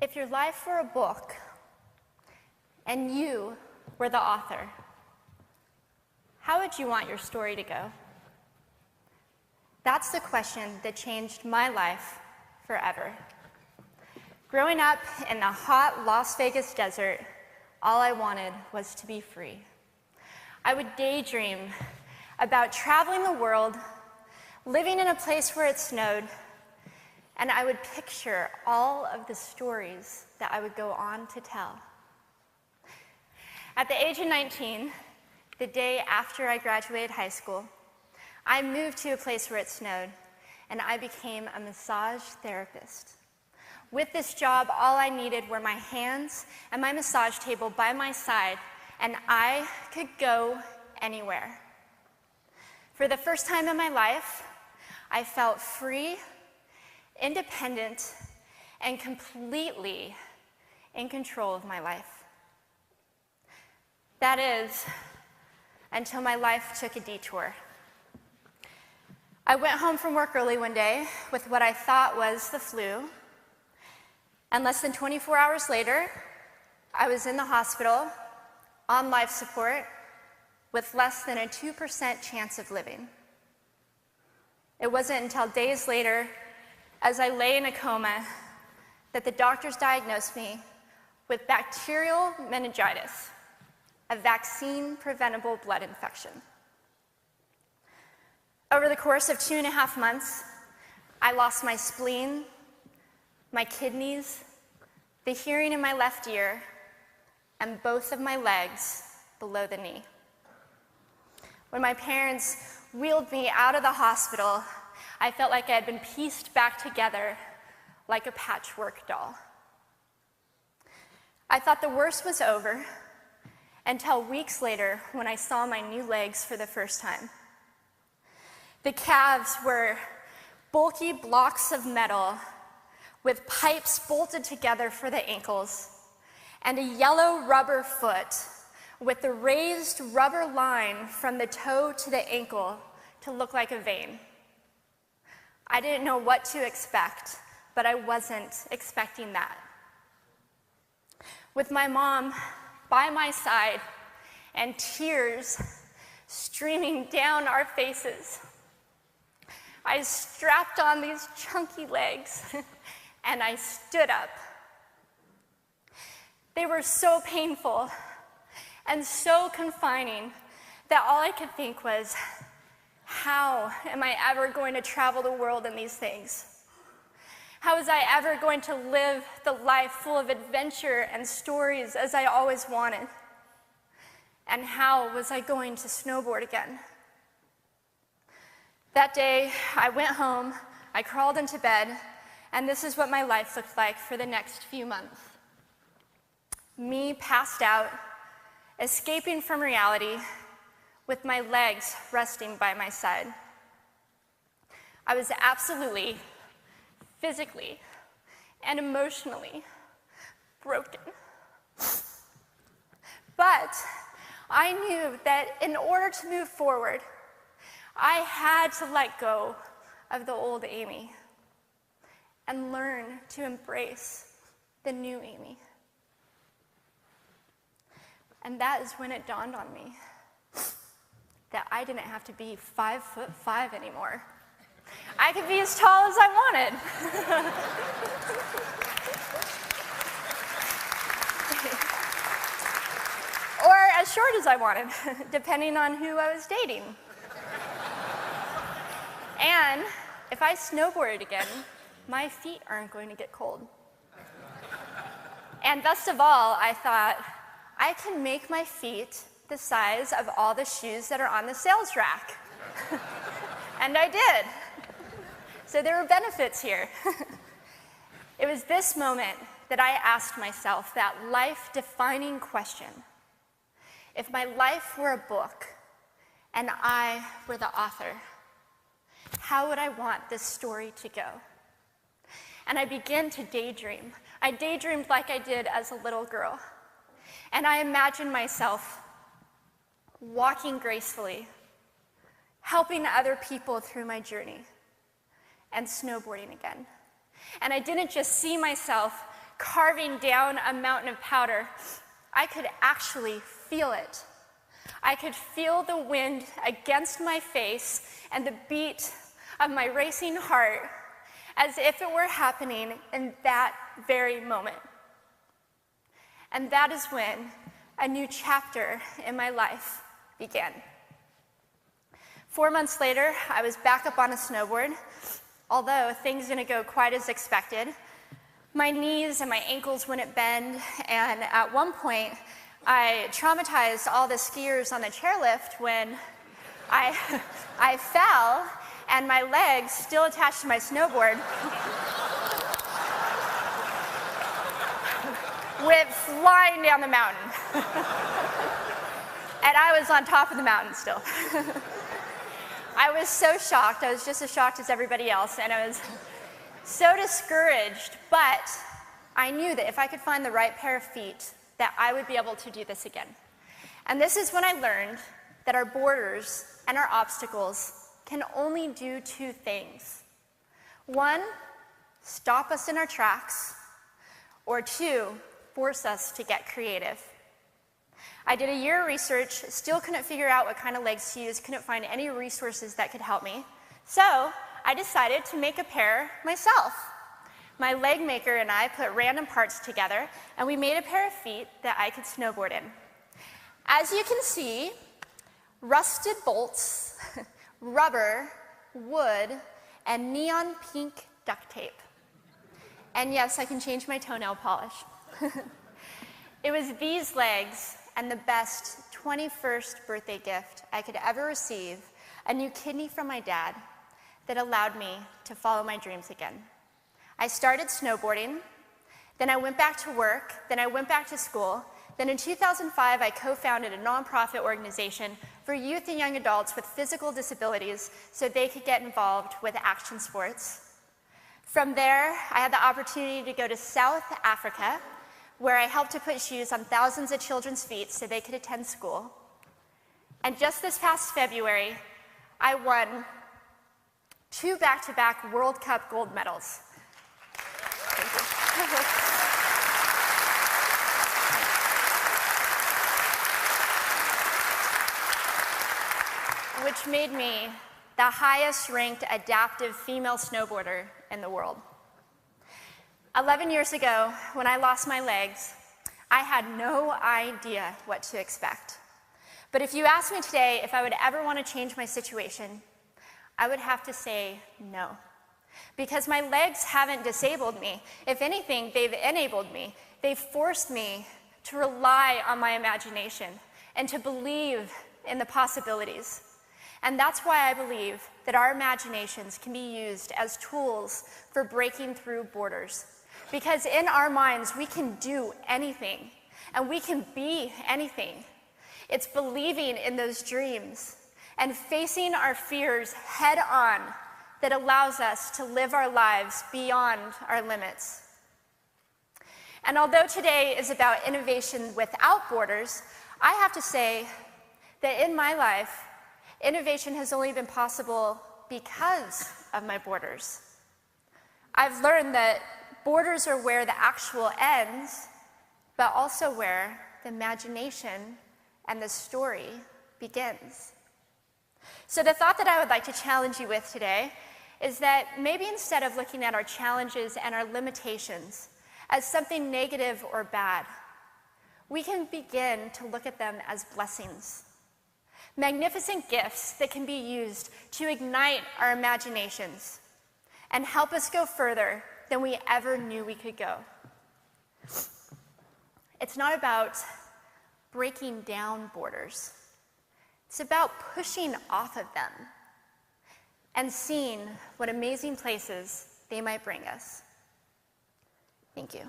If your life were a book and you were the author, how would you want your story to go? That's the question that changed my life forever. Growing up in the hot Las Vegas desert, all I wanted was to be free. I would daydream about traveling the world, living in a place where it snowed, and I would picture all of the stories that I would go on to tell. At the age of 19, the day after I graduated high school, I moved to a place where it snowed, and I became a massage therapist. With this job, all I needed were my hands and my massage table by my side, and I could go anywhere. For the first time in my life, I felt free, independent, and completely in control of my life. That is, until my life took a detour. I went home from work early one day with what I thought was the flu, and less than 24 hours later, I was in the hospital on life support with less than a 2% chance of living. It wasn't until days later, as I lay in a coma, that the doctors diagnosed me with bacterial meningitis, a vaccine-preventable blood infection. Over the course of 2.5 months, I lost my spleen, my kidneys, the hearing in my left ear, and both of my legs below the knee. When my parents wheeled me out of the hospital, I felt like I had been pieced back together like a patchwork doll. I thought the worst was over until weeks later when I saw my new legs for the first time. The calves were bulky blocks of metal with pipes bolted together for the ankles, and a yellow rubber foot with the raised rubber line from the toe to the ankle to look like a vein. I didn't know what to expect, but I wasn't expecting that. With my mom by my side and tears streaming down our faces, I strapped on these chunky legs and I stood up. They were so painful and so confining that all I could think was, how am I ever going to travel the world in these things? How was I ever going to live the life full of adventure and stories as I always wanted? And how was I going to snowboard again? That day, I went home, I crawled into bed, and this is what my life looked like for the next few months. Me passed out, escaping from reality, with my legs resting by my side. I was absolutely, physically, and emotionally broken. But I knew that in order to move forward, I had to let go of the old Amy and learn to embrace the new Amy. And that is when it dawned on me that I didn't have to be 5'5" anymore. I could be as tall as I wanted. Or as short as I wanted, depending on who I was dating. And if I snowboarded again, my feet aren't going to get cold. And best of all, I thought, I can make my feet the size of all the shoes that are on the sales rack. And I did. So there were benefits here. It was this moment that I asked myself that life-defining question. If my life were a book and I were the author, how would I want this story to go? And I began to daydream. I daydreamed like I did as a little girl. And I imagined myself walking gracefully, helping other people through my journey, and snowboarding again. And I didn't just see myself carving down a mountain of powder, I could actually feel it. I could feel the wind against my face and the beat of my racing heart as if it were happening in that very moment. And that is when a new chapter in my life began. 4 months later, I was back up on a snowboard, although things didn't go quite as expected. My knees and my ankles wouldn't bend, and at one point, I traumatized all the skiers on the chairlift when I fell, and my legs, still attached to my snowboard, went flying down the mountain. And I was on top of the mountain still. I was so shocked. I was just as shocked as everybody else, and I was so discouraged, but I knew that if I could find the right pair of feet, that I would be able to do this again. And this is when I learned that our borders and our obstacles can only do two things. One, stop us in our tracks, or two, force us to get creative. I did a year of research, still couldn't figure out what kind of legs to use, couldn't find any resources that could help me. So I decided to make a pair myself. My leg maker and I put random parts together, and we made a pair of feet that I could snowboard in. As you can see, rusted bolts, rubber, wood, and neon pink duct tape. And yes, I can change my toenail polish. It was these legs and the best 21st birthday gift I could ever receive, a new kidney from my dad, that allowed me to follow my dreams again. I started snowboarding, then I went back to work, then I went back to school. Then in 2005, I co-founded a nonprofit organization for youth and young adults with physical disabilities so they could get involved with action sports. From there, I had the opportunity to go to South Africa, where I helped to put shoes on thousands of children's feet so they could attend school. And just this past February, I won 2 back-to-back World Cup gold medals. Thank you. Which made me the highest-ranked adaptive female snowboarder in the world. 11 years ago, when I lost my legs, I had no idea what to expect. But if you asked me today if I would ever want to change my situation, I would have to say no. Because my legs haven't disabled me. If anything, they've enabled me. They've forced me to rely on my imagination and to believe in the possibilities. And that's why I believe that our imaginations can be used as tools for breaking through borders. Because in our minds, we can do anything, and we can be anything. It's believing in those dreams and facing our fears head on that allows us to live our lives beyond our limits. And although today is about innovation without borders, I have to say that in my life, innovation has only been possible because of my borders. I've learned that borders are where the actual ends, but also where the imagination and the story begins. So the thought that I would like to challenge you with today is that maybe instead of looking at our challenges and our limitations as something negative or bad, we can begin to look at them as blessings. Magnificent gifts that can be used to ignite our imaginations and help us go further than we ever knew we could go. It's not about breaking down borders. It's about pushing off of them and seeing what amazing places they might bring us. Thank you.